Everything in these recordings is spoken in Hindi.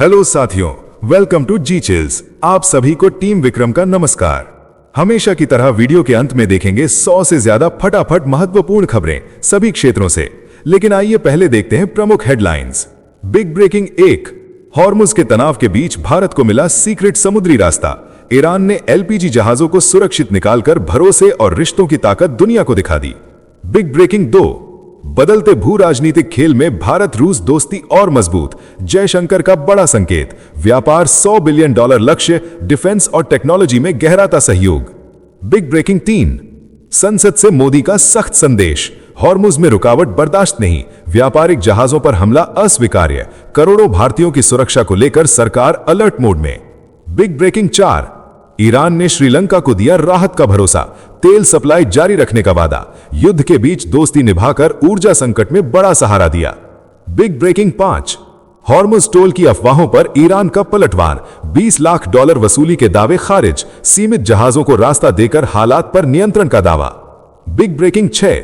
हेलो साथियों, वेलकम टू जी चिल्स। आप सभी को टीम विक्रम का नमस्कार। हमेशा की तरह वीडियो के अंत में देखेंगे 100 से ज्यादा फटाफट महत्वपूर्ण खबरें सभी क्षेत्रों से। लेकिन आइए पहले देखते हैं प्रमुख हेडलाइंस। बिग ब्रेकिंग 1, हॉर्मुज के तनाव के बीच भारत को मिला सीक्रेट समुद्री रास्ता। ईरान ने एलपीजी जहाजों को सुरक्षित निकालकर भरोसे और रिश्तों की ताकत दुनिया को दिखा दी। बिग ब्रेकिंग 2, बदलते भू राजनीतिक खेल में भारत रूस दोस्ती और मजबूत। जयशंकर का बड़ा संकेत, व्यापार $100 बिलियन लक्ष्य, डिफेंस और टेक्नोलॉजी में गहराता सहयोग। बिग ब्रेकिंग 3, संसद से मोदी का सख्त संदेश, हॉर्मुज में रुकावट बर्दाश्त नहीं, व्यापारिक जहाजों पर हमला अस्वीकार्य, करोड़ों भारतीयों की सुरक्षा को लेकर सरकार अलर्ट मोड में। बिग ब्रेकिंग 4, ईरान ने श्रीलंका को दिया राहत का भरोसा, तेल सप्लाई जारी रखने का वादा, युद्ध के बीच दोस्ती निभाकर ऊर्जा संकट में बड़ा सहारा दिया। बिग ब्रेकिंग 5, हॉर्मुज टोल की अफवाहों पर ईरान का पलटवार, $20 लाख वसूली के दावे खारिज, सीमित जहाजों को रास्ता देकर हालात पर नियंत्रण का दावा। बिग ब्रेकिंग 6,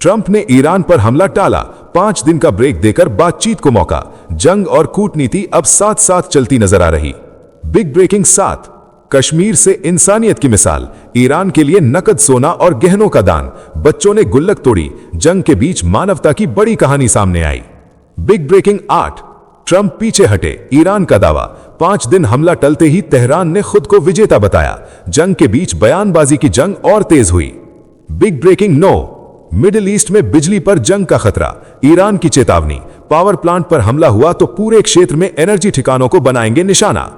ट्रंप ने ईरान पर हमला टाला, 5 दिन का ब्रेक देकर बातचीत को मौका, जंग और कूटनीति अब साथ साथ चलती नजर आ रही। बिग ब्रेकिंग 7, कश्मीर से इंसानियत की मिसाल, ईरान के लिए नकद सोना और गहनों का दान, बच्चों ने गुल्लक तोड़ी, जंग के बीच मानवता की बड़ी कहानी सामने आई। बिग ब्रेकिंग 8, ट्रंप पीछे हटे, ईरान का दावा, 5 दिन हमला टलते ही तेहरान ने खुद को विजेता बताया, जंग के बीच बयानबाजी की जंग और तेज हुई। बिग ब्रेकिंग 9, मिडिल ईस्ट में बिजली पर जंग का खतरा, ईरान की चेतावनी, पावर प्लांट पर हमला हुआ तो पूरे क्षेत्र में एनर्जी ठिकानों को बनाएंगे निशाना।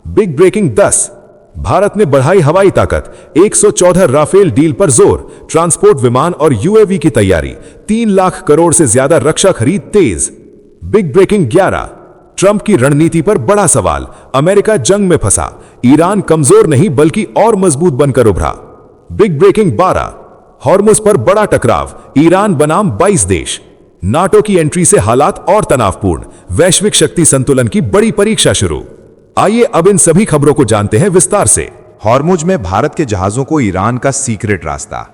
बिग ब्रेकिंग 10, भारत ने बढ़ाई हवाई ताकत, 114 राफेल डील पर जोर, ट्रांसपोर्ट विमान और यूएवी की तैयारी, 3 लाख करोड़ से ज्यादा रक्षा खरीद तेज। बिग ब्रेकिंग 11, ट्रंप की रणनीति पर बड़ा सवाल, अमेरिका जंग में फंसा, ईरान कमजोर नहीं बल्कि और मजबूत बनकर उभरा। बिग ब्रेकिंग 12, हॉर्मुज पर बड़ा टकराव, ईरान बनाम 22 देश, नाटो की एंट्री से हालात और तनावपूर्ण, वैश्विक शक्ति संतुलन की बड़ी परीक्षा शुरू। आइए अब इन सभी खबरों को जानते हैं विस्तार से। हॉर्मुज में भारत के जहाजों को ईरान का सीक्रेट रास्ता।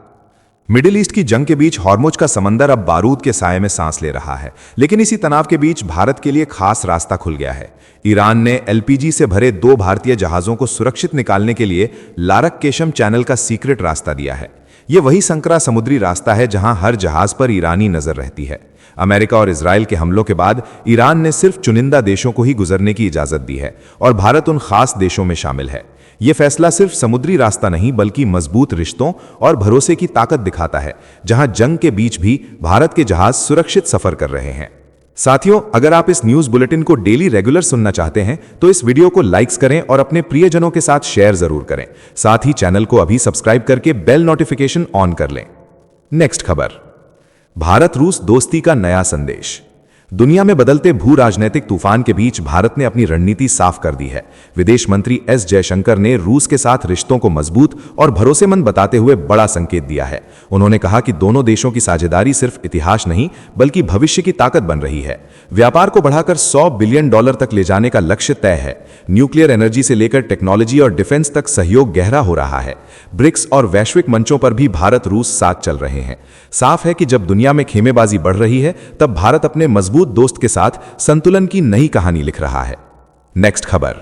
मिडिल ईस्ट की जंग के बीच हॉर्मुज का समंदर अब बारूद के साये में सांस ले रहा है, लेकिन इसी तनाव के बीच भारत के लिए खास रास्ता खुल गया है। ईरान ने एलपीजी से भरे 2 भारतीय जहाजों को सुरक्षित निकालने के लिए लारक-केशम चैनल का सीक्रेट रास्ता दिया है। यह वही संकरा समुद्री रास्ता है जहां हर जहाज पर ईरानी नजर रहती है। अमेरिका और इजराइल के हमलों के बाद ईरान ने सिर्फ चुनिंदा देशों को ही गुजरने की इजाजत दी है और भारत उन खास देशों में शामिल है। यह फैसला सिर्फ समुद्री रास्ता नहीं बल्कि मजबूत रिश्तों और भरोसे की ताकत दिखाता है, जहां जंग के बीच भी भारत के जहाज सुरक्षित सफर कर रहे हैं। साथियों, अगर आप इस न्यूज बुलेटिन को डेली रेगुलर सुनना चाहते हैं तो इस वीडियो को लाइक्स करें और अपने प्रियजनों के साथ शेयर जरूर करें। साथ ही चैनल को अभी सब्सक्राइब करके बेल नोटिफिकेशन ऑन कर लें। नेक्स्ट खबर, भारत रूस दोस्ती का नया संदेश। दुनिया में बदलते भू राजनीतिक तूफान के बीच भारत ने अपनी रणनीति साफ कर दी है। विदेश मंत्री एस जयशंकर ने रूस के साथ रिश्तों को मजबूत और भरोसेमंद बताते हुए बड़ा संकेत दिया है। उन्होंने कहा कि दोनों देशों की साझेदारी सिर्फ इतिहास नहीं बल्कि भविष्य की ताकत बन रही है। व्यापार को बढ़ाकर $100 बिलियन तक ले जाने का लक्ष्य तय है। न्यूक्लियर एनर्जी से लेकर टेक्नोलॉजी और डिफेंस तक सहयोग गहरा हो रहा है। ब्रिक्स और वैश्विक मंचों पर भी भारत रूस साथ चल रहे हैं। साफ है कि जब दुनिया में खेमेबाजी बढ़ रही है तब भारत अपने मजबूत दोस्त के साथ संतुलन की नई कहानी लिख रहा है। नेक्स्ट खबर,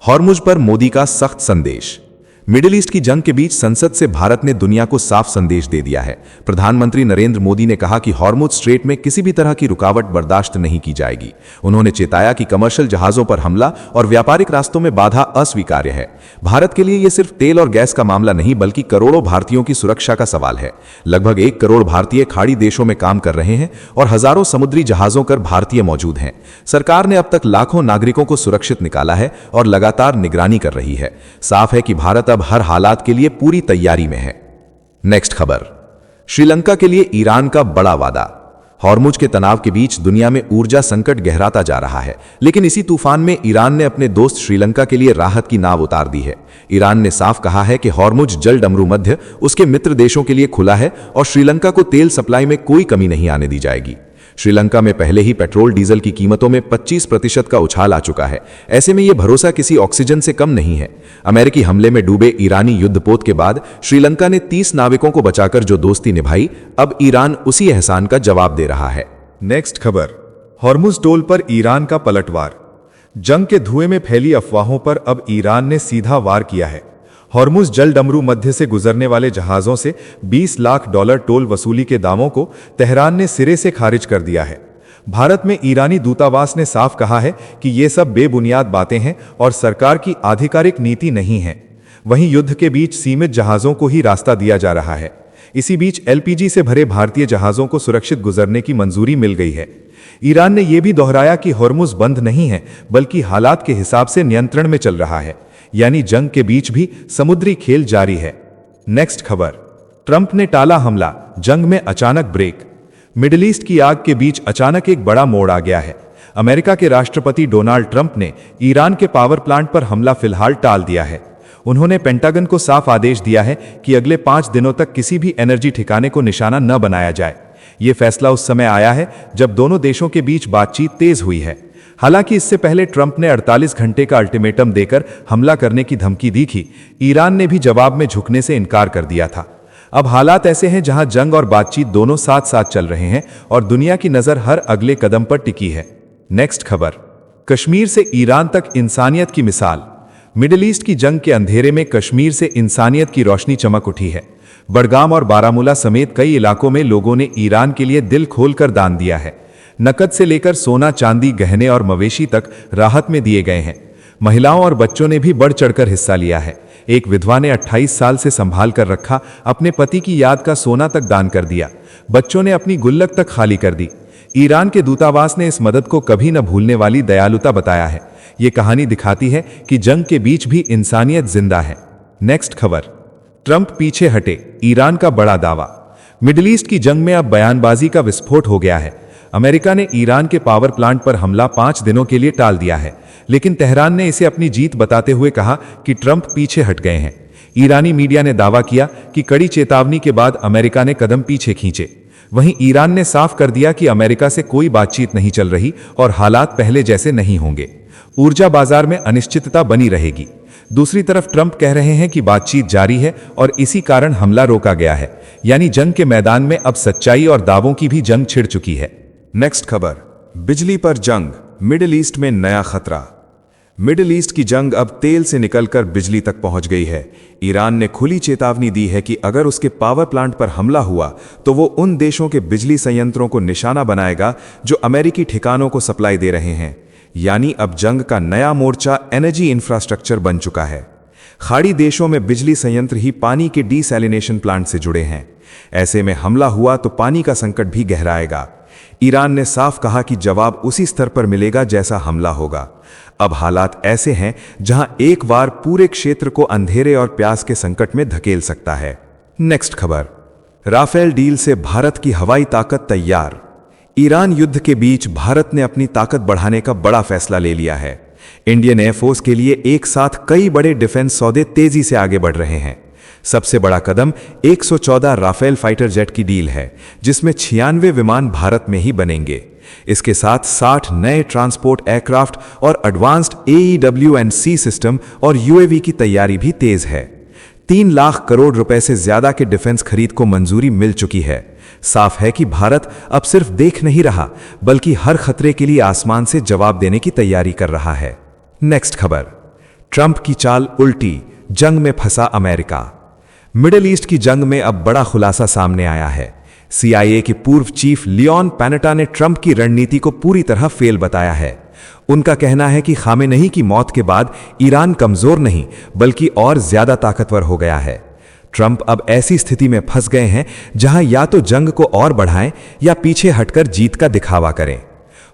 हॉर्मुज पर मोदी का सख्त संदेश। मिडिल ईस्ट की जंग के बीच संसद से भारत ने दुनिया को साफ संदेश दे दिया है। प्रधानमंत्री नरेंद्र मोदी ने कहा कि हॉर्मुज स्ट्रेट में किसी भी तरह की रुकावट बर्दाश्त नहीं की जाएगी। उन्होंने चेताया कि कमर्शियल जहाजों पर हमला और व्यापारिक रास्तों में बाधा अस्वीकार्य है। भारत के लिए यह सिर्फ तेल और गैस का मामला नहीं बल्कि करोड़ों भारतीयों की सुरक्षा का सवाल है। लगभग 1 करोड़ भारतीय खाड़ी देशों में काम कर रहे हैं और हजारों समुद्री जहाजों पर भारतीय मौजूद हैं। सरकार ने अब तक लाखों नागरिकों को सुरक्षित निकाला है और लगातार निगरानी कर रही है। साफ है कि भारत अब हर हालात के लिए पूरी तैयारी में है। नेक्स्ट खबर, श्रीलंका के लिए ईरान का बड़ा वादा। हॉर्मुज के तनाव के बीच दुनिया में ऊर्जा संकट गहराता जा रहा है, लेकिन इसी तूफान में ईरान ने अपने दोस्त श्रीलंका के लिए राहत की नाव उतार दी है। ईरान ने साफ कहा है कि हॉर्मुज जल डमरू मध्य उसके मित्र देशों के लिए खुला है और श्रीलंका को तेल सप्लाई में कोई कमी नहीं आने दी जाएगी। श्रीलंका में पहले ही पेट्रोल डीजल की कीमतों में 25% का उछाल आ चुका है। ऐसे में यह भरोसा किसी ऑक्सीजन से कम नहीं है। अमेरिकी हमले में डूबे ईरानी युद्धपोत के बाद श्रीलंका ने 30 नाविकों को बचाकर जो दोस्ती निभाई, अब ईरान उसी एहसान का जवाब दे रहा है। नेक्स्ट खबर, हॉर्मुज टोल पर ईरान का पलटवार। जंग के धुएं में फैली अफवाहों पर अब ईरान ने सीधा वार किया है। हॉर्मुज जल डमरू मध्य से गुजरने वाले जहाजों से $20 लाख टोल वसूली के दावों को तेहरान ने सिरे से खारिज कर दिया है। भारत में ईरानी दूतावास ने साफ कहा है कि ये सब बेबुनियाद बातें हैं और सरकार की आधिकारिक नीति नहीं है। वहीं युद्ध के बीच सीमित जहाजों को ही रास्ता दिया जा रहा है। इसी बीच एलपीजी से भरे भारतीय जहाजों को सुरक्षित गुजरने की मंजूरी मिल गई है। ईरान ने यह भी दोहराया कि हॉर्मुज बंद नहीं है, बल्कि हालात के हिसाब से नियंत्रण में चल रहा है, यानी जंग के बीच भी समुद्री खेल जारी है। नेक्स्ट खबर, ट्रंप ने टाला हमला, जंग में अचानक ब्रेक। मिडिल ईस्ट की आग के बीच अचानक एक बड़ा मोड़ आ गया है। अमेरिका के राष्ट्रपति डोनाल्ड ट्रंप ने ईरान के पावर प्लांट पर हमला फिलहाल टाल दिया है। उन्होंने पेंटागन को साफ आदेश दिया है कि अगले 5 दिनों तक किसी भी एनर्जी ठिकाने को निशाना न बनाया जाए। यह फैसला उस समय आया है जब दोनों देशों के बीच बातचीत तेज हुई है। हालांकि इससे पहले ट्रंप ने 48 घंटे का अल्टीमेटम देकर हमला करने की धमकी दी थी। ईरान ने भी जवाब में झुकने से इनकार कर दिया था। अब हालात ऐसे हैं जहां जंग और बातचीत दोनों साथ साथ चल रहे हैं और दुनिया की नजर हर अगले कदम पर टिकी है। नेक्स्ट खबर, कश्मीर से ईरान तक इंसानियत की मिसाल। मिडिल ईस्ट की जंग के अंधेरे में कश्मीर से इंसानियत की रोशनी चमक उठी है। बडगाम और बारामूला समेत कई इलाकों में लोगों ने ईरान के लिए दिल खोलकर दान दिया है। नकद से लेकर सोना, चांदी, गहने और मवेशी तक राहत में दिए गए हैं। महिलाओं और बच्चों ने भी बढ़ चढ़कर हिस्सा लिया है। एक विधवा ने 28 साल से संभाल कर रखा अपने पति की याद का सोना तक दान कर दिया। बच्चों ने अपनी गुल्लक तक खाली कर दी। ईरान के दूतावास ने इस मदद को कभी न भूलने वाली दयालुता बताया है। ये कहानी दिखाती है कि जंग के बीच भी इंसानियत जिंदा है। नेक्स्ट खबर, ट्रंप पीछे हटे, ईरान का बड़ा दावा। मिडिल ईस्ट की जंग में अब बयानबाजी का विस्फोट हो गया है। अमेरिका ने ईरान के पावर प्लांट पर हमला 5 दिनों के लिए टाल दिया है, लेकिन तेहरान ने इसे अपनी जीत बताते हुए कहा कि ट्रंप पीछे हट गए हैं। ईरानी मीडिया ने दावा किया कि कड़ी चेतावनी के बाद अमेरिका ने कदम पीछे खींचे। वहीं ईरान ने साफ कर दिया कि अमेरिका से कोई बातचीत नहीं चल रही और हालात पहले जैसे नहीं होंगे। ऊर्जा बाजार में अनिश्चितता बनी रहेगी। दूसरी तरफ ट्रंप कह रहे हैं कि बातचीत जारी है और इसी कारण हमला रोका गया है, यानी जंग के मैदान में अब सच्चाई और दावों की भी जंग छिड़ चुकी है। नेक्स्ट खबर, बिजली पर जंग, मिडिल ईस्ट में नया खतरा। मिडिल ईस्ट की जंग अब तेल से निकलकर बिजली तक पहुंच गई है। ईरान ने खुली चेतावनी दी है कि अगर उसके पावर प्लांट पर हमला हुआ तो वो उन देशों के बिजली संयंत्रों को निशाना बनाएगा जो अमेरिकी ठिकानों को सप्लाई दे रहे हैं। यानी अब जंग का नया मोर्चा एनर्जी इंफ्रास्ट्रक्चर बन चुका है। खाड़ी देशों में बिजली संयंत्र ही पानी के डीसैलिनेशन प्लांट से जुड़े हैं। ऐसे में हमला हुआ तो पानी का संकट भी गहराएगा। ईरान ने साफ कहा कि जवाब उसी स्तर पर मिलेगा जैसा हमला होगा। अब हालात ऐसे हैं जहां एक बार पूरे क्षेत्र को अंधेरे और प्यास के संकट में धकेल सकता है। नेक्स्ट खबर, राफेल डील से भारत की हवाई ताकत तैयार। ईरान युद्ध के बीच भारत ने अपनी ताकत बढ़ाने का बड़ा फैसला ले लिया है। इंडियन एयरफोर्स के लिए एक साथ कई बड़े डिफेंस सौदे तेजी से आगे बढ़ रहे हैं। सबसे बड़ा कदम 114 राफेल फाइटर जेट की डील है, जिसमें 96 विमान भारत में ही बनेंगे। इसके साथ 60 नए ट्रांसपोर्ट एयरक्राफ्ट और एडवांस्ड AEW&C सिस्टम और UAV की तैयारी भी तेज है। 3 लाख करोड़ रुपए से ज्यादा के डिफेंस खरीद को मंजूरी मिल चुकी है। साफ है कि भारत अब सिर्फ देख नहीं रहा, बल्कि हर खतरे के लिए आसमान से जवाब देने की तैयारी कर रहा है। नेक्स्ट खबर, ट्रंप की चाल उल्टी, जंग में फंसा अमेरिका। मिडिल ईस्ट की जंग में अब बड़ा खुलासा सामने आया है। CIA के पूर्व चीफ लियोन पैनेटा ने ट्रंप की रणनीति को पूरी तरह फेल बताया है। उनका कहना है कि खामेनेई की मौत के बाद ईरान कमजोर नहीं बल्कि और ज्यादा ताकतवर हो गया है। ट्रंप अब ऐसी स्थिति में फंस गए हैं जहां या तो जंग को और बढ़ाएं या पीछे हटकर जीत का दिखावा करें।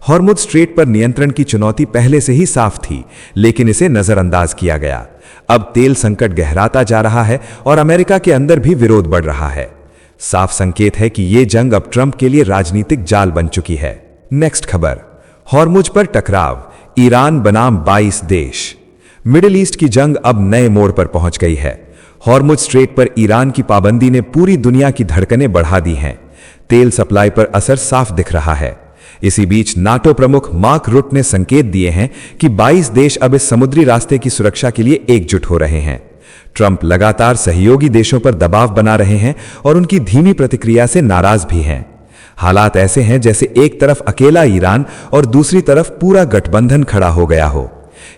हॉर्मुज स्ट्रेट पर नियंत्रण की चुनौती पहले से ही साफ थी, लेकिन इसे नजरअंदाज किया गया। अब तेल संकट गहराता जा रहा है और अमेरिका के अंदर भी विरोध बढ़ रहा है। साफ संकेत है कि यह जंग अब ट्रंप के लिए राजनीतिक जाल बन चुकी है। नेक्स्ट खबर, हॉर्मुज पर टकराव, ईरान बनाम 22 देश। मिडिल ईस्ट की जंग अब नए मोड़ पर पहुंच गई है। हॉर्मुज स्ट्रेट पर ईरान की पाबंदी ने पूरी दुनिया की धड़कनें बढ़ा दी हैं। तेल सप्लाई पर असर साफ दिख रहा है। इसी बीच नाटो प्रमुख मार्क रुट ने संकेत दिए हैं कि 22 देश अब इस समुद्री रास्ते की सुरक्षा के लिए एकजुट हो रहे हैं। ट्रंप लगातार सहयोगी देशों पर दबाव बना रहे हैं और उनकी धीमी प्रतिक्रिया से नाराज भी हैं। हालात ऐसे हैं जैसे एक तरफ अकेला ईरान और दूसरी तरफ पूरा गठबंधन खड़ा हो गया हो।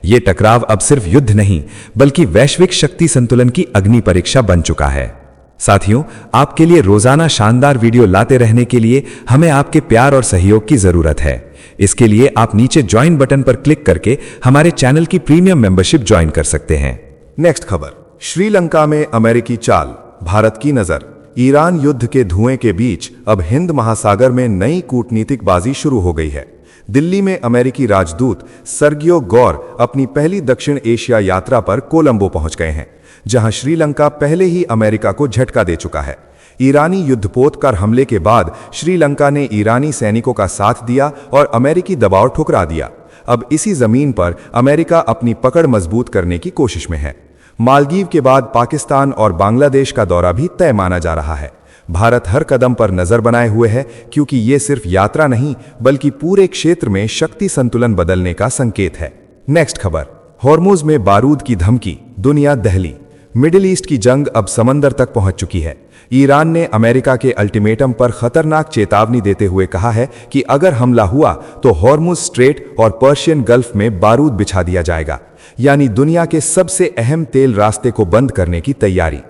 ये टकराव अब सिर्फ युद्ध नहीं बल्कि वैश्विक शक्ति संतुलन की अग्नि परीक्षा बन चुका है। साथियों, आपके लिए रोजाना शानदार वीडियो लाते रहने के लिए हमें आपके प्यार और सहयोग की जरूरत है। इसके लिए आप नीचे ज्वाइन बटन पर क्लिक करके हमारे चैनल की प्रीमियम मेंबरशिप ज्वाइन कर सकते हैं। नेक्स्ट खबर, श्रीलंका में अमेरिकी चाल, भारत की नजर। ईरान युद्ध के धुएं के बीच अब हिंद महासागर में नई कूटनीतिक बाजी शुरू हो गई है। दिल्ली में अमेरिकी राजदूत सर्गियो गौर अपनी पहली दक्षिण एशिया यात्रा पर कोलंबो पहुंच गए हैं, जहां श्रीलंका पहले ही अमेरिका को झटका दे चुका है। ईरानी युद्धपोत कर हमले के बाद श्रीलंका ने ईरानी सैनिकों का साथ दिया और अमेरिकी दबाव ठुकरा दिया। अब इसी जमीन पर अमेरिका अपनी पकड़ मजबूत करने की कोशिश में है। मालदीव के बाद पाकिस्तान और बांग्लादेश का दौरा भी तय माना जा रहा है। भारत हर कदम पर नजर बनाए हुए है, क्योंकि ये सिर्फ यात्रा नहीं बल्कि पूरे क्षेत्र में शक्ति संतुलन बदलने का संकेत है। नेक्स्ट खबर, हॉर्मुज में बारूद की धमकी, दुनिया दहली। मिडिल ईस्ट की जंग अब समंदर तक पहुंच चुकी है। ईरान ने अमेरिका के अल्टीमेटम पर खतरनाक चेतावनी देते हुए कहा है कि अगर हमला हुआ तो हॉर्मुज स्ट्रेट और पर्शियन गल्फ में बारूद बिछा दिया जाएगा, यानी दुनिया के सबसे अहम तेल रास्ते को बंद करने की तैयारी।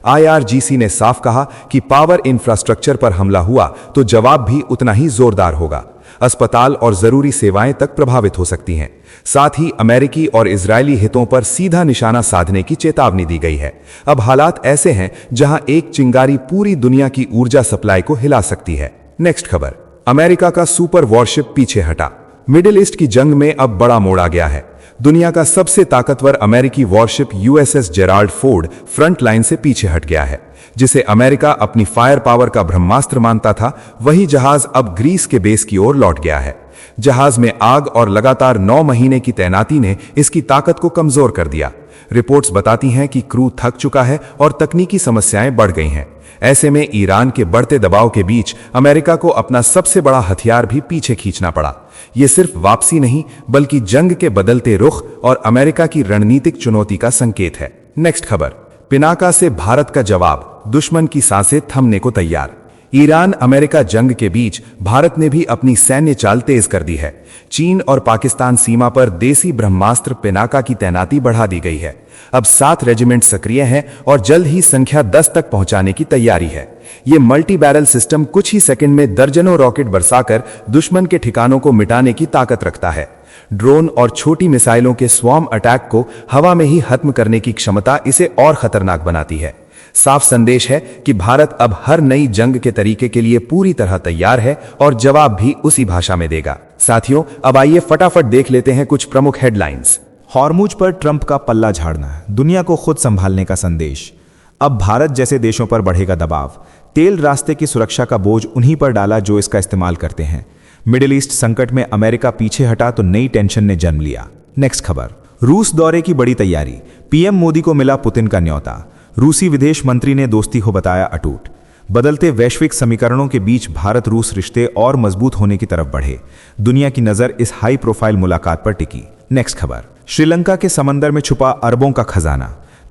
IRGC ने साफ कहा कि पावर इंफ्रास्ट्रक्चर पर हमला हुआ तो जवाब भी उतना ही जोरदार होगा। अस्पताल और जरूरी सेवाएं तक प्रभावित हो सकती हैं। साथ ही अमेरिकी और इजरायली हितों पर सीधा निशाना साधने की चेतावनी दी गई है। अब हालात ऐसे हैं जहां एक चिंगारी पूरी दुनिया की ऊर्जा सप्लाई को हिला सकती है। नेक्स्ट खबर, अमेरिका का सुपर वॉरशिप पीछे हटा। मिडिल ईस्ट की जंग में अब बड़ा मोड़ आ गया है। दुनिया का सबसे ताकतवर अमेरिकी worship USS Gerald Ford front line से पीछे हट गया है। जिसे अमेरिका अपनी फायर पावर का ब्रह्मास्त्र मानता था, वही जहाज अब ग्रीस के बेस की ओर लौट गया है। जहाज में आग और लगातार 9 महीने की तैनाती ने इसकी ताकत को कमजोर कर दिया। रिपोर्ट्स बताती हैं कि क्रू थक चुका है और तकनीकी समस्याएं बढ़ गई हैं। ऐसे में ईरान के बढ़ते दबाव के बीच अमेरिका को अपना सबसे बड़ा हथियार भी पीछे खींचना पड़ा। ये सिर्फ वापसी नहीं बल्कि जंग के बदलते रुख और अमेरिका की रणनीतिक चुनौती का संकेत है। नेक्स्ट खबर, पिनाका से भारत का जवाब, दुश्मन की सांसें थमने को तैयार। ईरान अमेरिका जंग के बीच भारत ने भी अपनी सैन्य चाल तेज कर दी है। चीन और पाकिस्तान सीमा पर देसी ब्रह्मास्त्र पिनाका की तैनाती बढ़ा दी गई है। अब 7 रेजिमेंट सक्रिय हैं और जल्द ही संख्या 10 तक पहुंचाने की तैयारी है। ये मल्टी बैरल सिस्टम कुछ ही सेकंड में दर्जनों रॉकेट बरसाकर दुश्मन के ठिकानों को मिटाने की ताकत रखता है। ड्रोन और छोटी मिसाइलों के स्वॉर्म अटैक को हवा में ही खत्म करने की क्षमता इसे और खतरनाक बनाती है। साफ संदेश है कि भारत अब हर नई जंग के तरीके के लिए पूरी तरह तैयार है और जवाब भी उसी भाषा में देगा। साथियों, अब आइए फटाफट देख लेते हैं कुछ प्रमुख हेडलाइंस। हॉर्मुज पर ट्रंप का पल्ला झाड़ना, दुनिया को खुद संभालने का संदेश। अब भारत जैसे देशों पर बढ़ेगा दबाव। तेल रास्ते की सुरक्षा का बोझ उन्हीं पर डाला जो इसका इस्तेमाल करते हैं। मिडिल ईस्ट संकट में अमेरिका पीछे हटा तो नई टेंशन ने जन्म लिया। नेक्स्ट खबर, रूस दौरे की बड़ी तैयारी, पीएम मोदी को मिला पुतिन का न्योता। रूसी विदेश मंत्री ने दोस्ती को बताया अटूट। बदलते वैश्विक समीकरणों के बीच भारत रूस रिश्ते और मजबूत होने की तरफ बढ़े। दुनिया की नजर इस हाई प्रोफाइल मुलाकात पर टिकी। नेक्स्ट खबर, श्रीलंका के समंदर में छुपा अरबों का खजाना,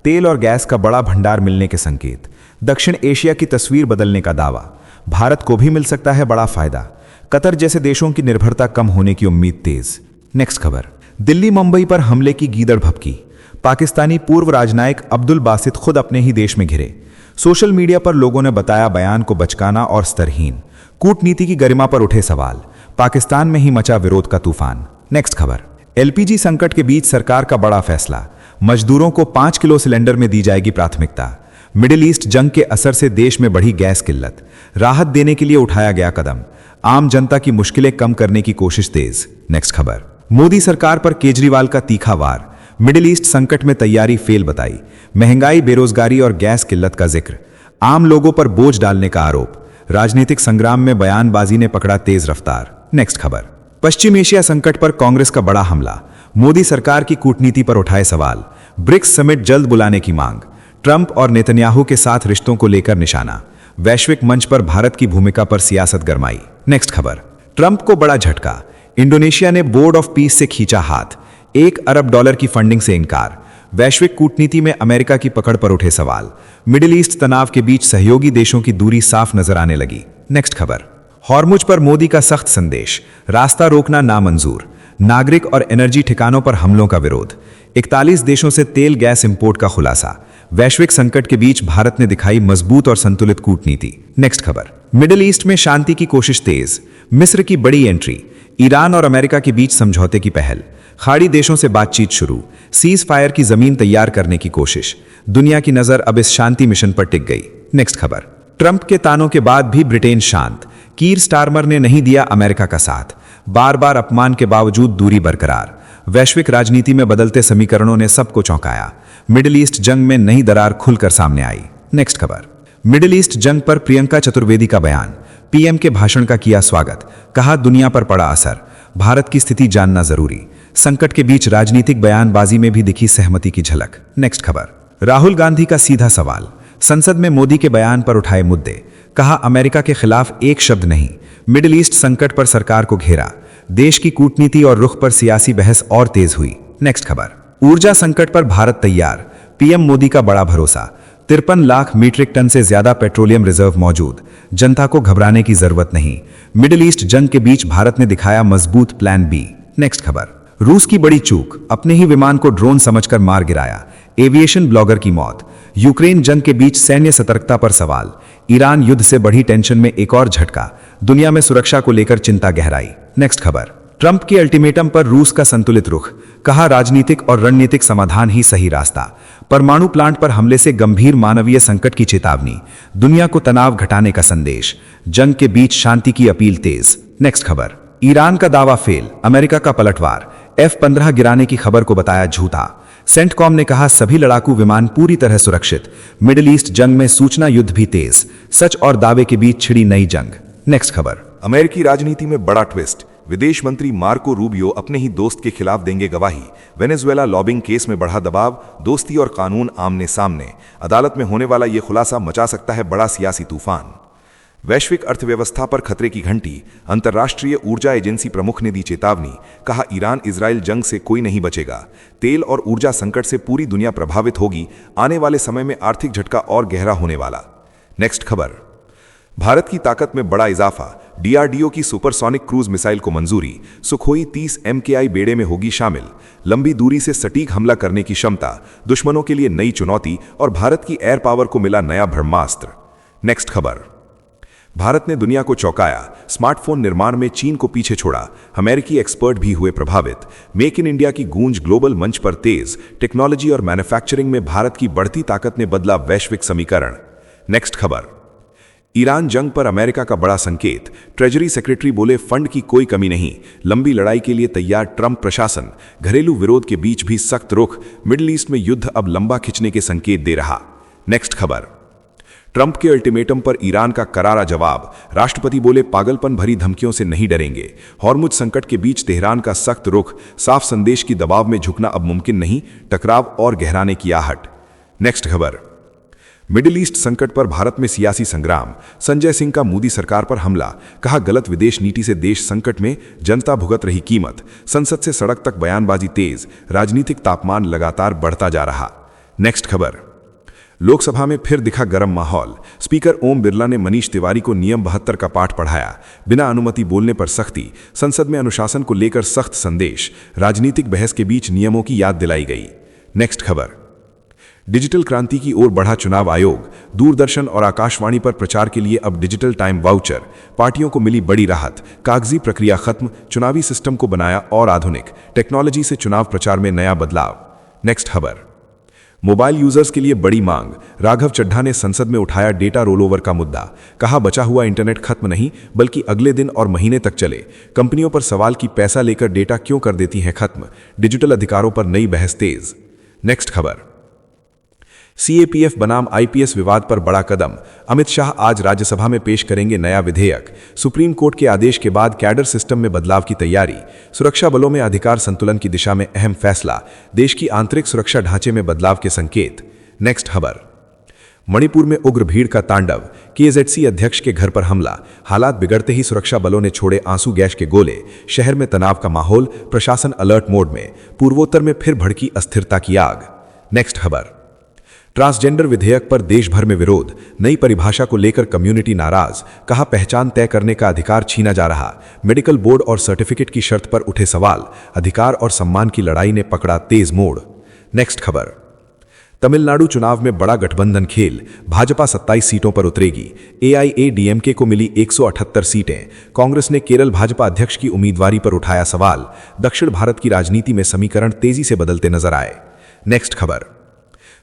तेल और गैस का बड़ा भंडार मिलने के संकेत। दक्षिण एशिया की तस्वीर बदलने का दावा, भारत को भी मिल सकता है बड़ा फायदा। कतर जैसे देशों की निर्भरता कम होने की उम्मीद तेज। नेक्स्ट खबर, दिल्ली मुंबई पर हमले की गीदड़ भभकी। पाकिस्तानी पूर्व राजनायक अब्दुल बासित खुद अपने ही देश में घिरे। सोशल मीडिया पर लोगों ने बताया बयान को बचकाना और स्तरहीन। कूटनीति की गरिमा पर उठे सवाल, पाकिस्तान में ही मचा विरोध का तूफान। नेक्स्ट खबर, LPG संकट के बीच सरकार का बड़ा फैसला, मजदूरों को 5 किलो सिलेंडर में दी जाएगी प्राथमिकता। मिडिल ईस्ट जंग के असर से देश में बढ़ी गैस किल्लत, राहत देने के लिए उठाया गया कदम। आम जनता की मुश्किलें कम करने की कोशिश तेज। नेक्स्ट खबर, मोदी सरकार पर केजरीवाल का तीखा वार, मिडिल ईस्ट संकट में तैयारी फेल बताई। महंगाई, बेरोजगारी और गैस किल्लत का जिक्र, आम लोगों पर बोझ डालने का आरोप। राजनीतिक संग्राम में बयानबाजी ने पकड़ा तेज रफ्तार। नेक्स्ट खबर, पश्चिम एशिया संकट पर कांग्रेस का बड़ा हमला, मोदी सरकार की कूटनीति पर उठाए सवाल। ब्रिक्स समिट जल्द बुलाने की मांग, ट्रंप और नेतन्याहू के साथ रिश्तों को लेकर निशाना। वैश्विक मंच पर भारत की भूमिका पर सियासत गरमाई। नेक्स्ट खबर, ट्रंप को बड़ा झटका, इंडोनेशिया ने बोर्ड ऑफ पीस से खींचा हाथ। $1 अरब की फंडिंग से इनकार। वैश्विक कूटनीति में अमेरिका की पकड़ पर उठे सवाल। मिडिल ईस्ट तनाव के बीच सहयोगी देशों की दूरी साफ नजर आने लगी। नेक्स्ट खबर, हॉर्मुज पर मोदी का सख्त संदेश, रास्ता रोकना नामंजूर, नागरिक और एनर्जी ठिकानों पर हमलों का विरोध, 41 देशों से तेल गैस इंपोर्ट का खुलासा, वैश्विक संकट के बीच भारत ने दिखाई मजबूत और संतुलित कूटनीति। नेक्स्ट खबर, मिडिल ईस्ट में शांति की कोशिश तेज, मिस्र की बड़ी एंट्री, ईरान और अमेरिका के बीच समझौते की पहल, खाड़ी देशों से बातचीत शुरू, सीज फायर की जमीन तैयार करने की कोशिश, दुनिया की नजर अब इस शांति मिशन पर टिक गई। नेक्स्ट खबर, ट्रंप के तानों के बाद भी ब्रिटेन शांत, कीर स्टारमर ने नहीं दिया अमेरिका का साथ, बार बार अपमान के बावजूद दूरी बरकरार, वैश्विक राजनीति में बदलते समीकरणों ने सबको चौंकाया, मिडिल ईस्ट जंग में नई दरार खुलकर सामने आई। नेक्स्ट खबर, मिडिल ईस्ट जंग पर प्रियंका चतुर्वेदी का बयान, पीएम के भाषण का किया स्वागत, कहा दुनिया पर पड़ा असर, भारत की स्थिति जानना जरूरी, संकट के बीच राजनीतिक बयानबाजी में भी दिखी सहमति की झलक। नेक्स्ट खबर, राहुल गांधी का सीधा सवाल, संसद में मोदी के बयान पर उठाए मुद्दे, कहा अमेरिका के खिलाफ एक शब्द नहीं, मिडिल ईस्ट संकट पर सरकार को घेरा, देश की कूटनीति और रुख पर सियासी बहस और तेज हुई। नेक्स्ट खबर, ऊर्जा संकट पर भारत तैयार, पीएम मोदी का बड़ा भरोसा, 53 लाख मीट्रिक टन से ज्यादा पेट्रोलियम रिजर्व मौजूद, जनता को घबराने की जरूरत नहीं, मिडिल ईस्ट जंग के बीच भारत ने दिखाया मजबूत प्लान बी। नेक्स्ट खबर, रूस की बड़ी चूक, अपने ही विमान को ड्रोन समझकर मार गिराया, एविएशन ब्लॉगर की मौत, यूक्रेन जंग के बीच सैन्य सतर्कता पर सवाल, ईरान युद्ध से बढ़ी टेंशन में एक और झटका, दुनिया में सुरक्षा को लेकर चिंता गहराई। नेक्स्ट खबर, ट्रंप के अल्टीमेटम पर रूस का संतुलित रुख, कहा राजनीतिक और रणनीतिक समाधान ही सही रास्ता, परमाणु प्लांट पर हमले से गंभीर मानवीय संकट की चेतावनी, दुनिया को तनाव घटाने का संदेश, जंग के बीच शांति की अपील तेज। नेक्स्ट खबर, ईरान का दावा फेल, अमेरिका का पलटवार, F-15 गिराने की खबर को बताया झूठा, सेंटकॉम ने कहा सभी लड़ाकू विमान पूरी तरह सुरक्षित, मिडिल ईस्ट जंग में सूचना युद्ध भी तेज, सच और दावे के बीच छिड़ी नई जंग। नेक्स्ट खबर, अमेरिकी राजनीति में बड़ा ट्विस्ट, विदेश मंत्री मार्को रूबियो अपने ही दोस्त के खिलाफ देंगे गवाही, वेनेजुएला लॉबिंग केस में बढ़ा दबाव, दोस्ती और कानून आमने सामने, अदालत में होने वाला यह खुलासा मचा सकता है बड़ा सियासी तूफान। वैश्विक अर्थव्यवस्था पर खतरे की घंटी, अंतर्राष्ट्रीय ऊर्जा एजेंसी प्रमुख ने दी चेतावनी, कहा ईरान इजराइल जंग से कोई नहीं बचेगा, तेल और ऊर्जा संकट से पूरी दुनिया प्रभावित होगी, आने वाले समय में आर्थिक झटका और गहरा होने वाला। नेक्स्ट खबर, भारत की ताकत में बड़ा इजाफा, डीआरडीओ की सुपरसोनिक क्रूज मिसाइल को मंजूरी, सुखोई 30 MKI बेड़े में होगी शामिल, लंबी दूरी से सटीक हमला करने की क्षमता, दुश्मनों के लिए नई चुनौती और भारत की एयर पावर को मिला नया ब्रह्मास्त्र। नेक्स्ट खबर, भारत ने दुनिया को चौंकाया, स्मार्टफोन निर्माण में चीन को पीछे छोड़ा, अमेरिकी एक्सपर्ट भी हुए प्रभावित, मेक इन इंडिया की गूंज ग्लोबल मंच पर तेज, टेक्नोलॉजी और मैन्युफैक्चरिंग में भारत की बढ़ती ताकत ने बदला वैश्विक समीकरण। नेक्स्ट खबर, ईरान जंग पर अमेरिका का बड़ा संकेत, ट्रेजरी सेक्रेटरी बोले फंड की कोई कमी नहीं, लंबी लड़ाई के लिए तैयार ट्रंप प्रशासन, घरेलू विरोध के बीच भी सख्त रुख, मिडिल ईस्ट में युद्ध अब लंबा खिंचने के संकेत दे रहा। नेक्स्ट खबर, ट्रंप के अल्टीमेटम पर ईरान का करारा जवाब, राष्ट्रपति बोले पागलपन भरी धमकियों से नहीं डरेंगे, हॉर्मुज संकट के बीच तेहरान का सख्त रुख, साफ संदेश की दबाव में झुकना अब मुमकिन नहीं, टकराव और गहराने की आहट। नेक्स्ट खबर, मिडिल ईस्ट संकट पर भारत में सियासी संग्राम, संजय सिंह का मोदी सरकार पर हमला, कहा गलत विदेश नीति से देश संकट में, जनता भुगत रही कीमत, संसद से सड़क तक बयानबाजी तेज, राजनीतिक तापमान लगातार बढ़ता जा रहा। नेक्स्ट खबर, लोकसभा में फिर दिखा गर्म माहौल, स्पीकर ओम बिरला ने मनीष तिवारी को नियम 72 का पाठ पढ़ाया, बिना अनुमति बोलने पर सख्ती, संसद में अनुशासन को लेकर सख्त संदेश, राजनीतिक बहस के बीच नियमों की याद दिलाई गई। नेक्स्ट खबर, डिजिटल क्रांति की ओर बढ़ा चुनाव आयोग, दूरदर्शन और आकाशवाणी पर प्रचार के लिए अब डिजिटल टाइम वाउचर, पार्टियों को मिली बड़ी राहत, कागजी प्रक्रिया खत्म, चुनावी सिस्टम को बनाया और आधुनिक, टेक्नोलॉजी से चुनाव प्रचार में नया बदलाव। नेक्स्ट खबर, मोबाइल यूजर्स के लिए बड़ी मांग, राघव चड्ढा ने संसद में उठाया डेटा रोलओवर का मुद्दा, कहा बचा हुआ इंटरनेट खत्म नहीं बल्कि अगले दिन और महीने तक चले, कंपनियों पर सवाल कि पैसा लेकर डेटा क्यों कर देती हैं खत्म, डिजिटल अधिकारों पर नई बहस तेज। नेक्स्ट खबर, CAPF बनाम IPS विवाद पर बड़ा कदम, अमित शाह आज राज्यसभा में पेश करेंगे नया विधेयक, सुप्रीम कोर्ट के आदेश के बाद कैडर सिस्टम में बदलाव की तैयारी, सुरक्षा बलों में अधिकार संतुलन की दिशा में अहम फैसला, देश की आंतरिक सुरक्षा ढांचे में बदलाव के संकेत। नेक्स्ट खबर, मणिपुर में उग्र भीड़ का तांडव, KZC अध्यक्ष के घर पर हमला, हालात बिगड़ते ही सुरक्षा बलों ने छोड़े आंसू गैस के गोले, शहर में तनाव का माहौल, प्रशासन अलर्ट मोड में, पूर्वोत्तर में फिर भड़की अस्थिरता की आग। नेक्स्ट खबर, ट्रांसजेंडर विधेयक पर देश भर में विरोध, नई परिभाषा को लेकर कम्युनिटी नाराज, कहा पहचान तय करने का अधिकार छीना जा रहा, मेडिकल बोर्ड और सर्टिफिकेट की शर्त पर उठे सवाल, अधिकार और सम्मान की लड़ाई ने पकड़ा तेज मोड़। नेक्स्ट खबर, तमिलनाडु चुनाव में बड़ा गठबंधन खेल, भाजपा 27 सीटों पर उतरेगी, AIADMK को मिली 178 सीटें, कांग्रेस ने केरल भाजपा अध्यक्ष की उम्मीदवारी पर उठाया सवाल, दक्षिण भारत की राजनीति में समीकरण तेजी से बदलते नजर आए। नेक्स्ट खबर,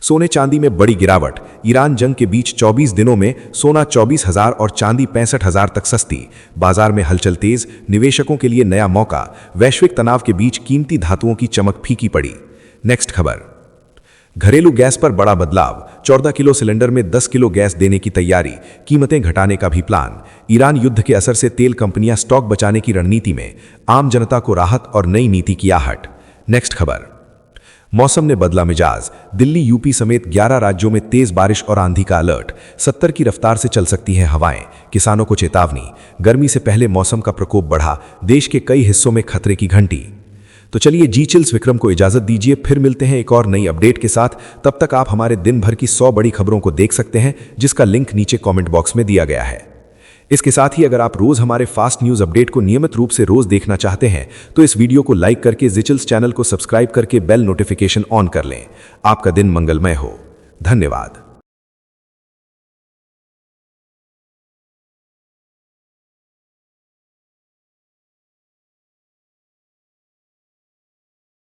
सोने चांदी में बड़ी गिरावट, ईरान जंग के बीच 24 दिनों में सोना 24,000 और चांदी 65,000 तक सस्ती, बाजार में हलचल तेज, निवेशकों के लिए नया मौका, वैश्विक तनाव के बीच कीमती धातुओं की चमक फीकी पड़ी। नेक्स्ट खबर, घरेलू गैस पर बड़ा बदलाव, 14 किलो सिलेंडर में 10 किलो गैस देने की तैयारी, कीमतें घटाने का भी प्लान, ईरान युद्ध के असर से तेल कंपनियां स्टॉक बचाने की रणनीति में, आम जनता को राहत और नई नीति की आहट। नेक्स्ट खबर, मौसम ने बदला मिजाज, दिल्ली यूपी समेत 11 राज्यों में तेज बारिश और आंधी का अलर्ट, 70 की रफ्तार से चल सकती हैं हवाएं, किसानों को चेतावनी, गर्मी से पहले मौसम का प्रकोप बढ़ा, देश के कई हिस्सों में खतरे की घंटी। तो चलिए जी चिल्स विक्रम को इजाजत दीजिए, फिर मिलते हैं एक और नई अपडेट के साथ। तब तक आप हमारे दिन भर की 100 बड़ी खबरों को देख सकते हैं, जिसका लिंक नीचे कमेंट बॉक्स में दिया गया है। इसके साथ ही अगर आप रोज हमारे फास्ट न्यूज अपडेट को नियमित रूप से रोज देखना चाहते हैं तो इस वीडियो को लाइक करके जी चिल्स चैनल को सब्सक्राइब करके बेल नोटिफिकेशन ऑन कर लें। आपका दिन मंगलमय हो। धन्यवाद।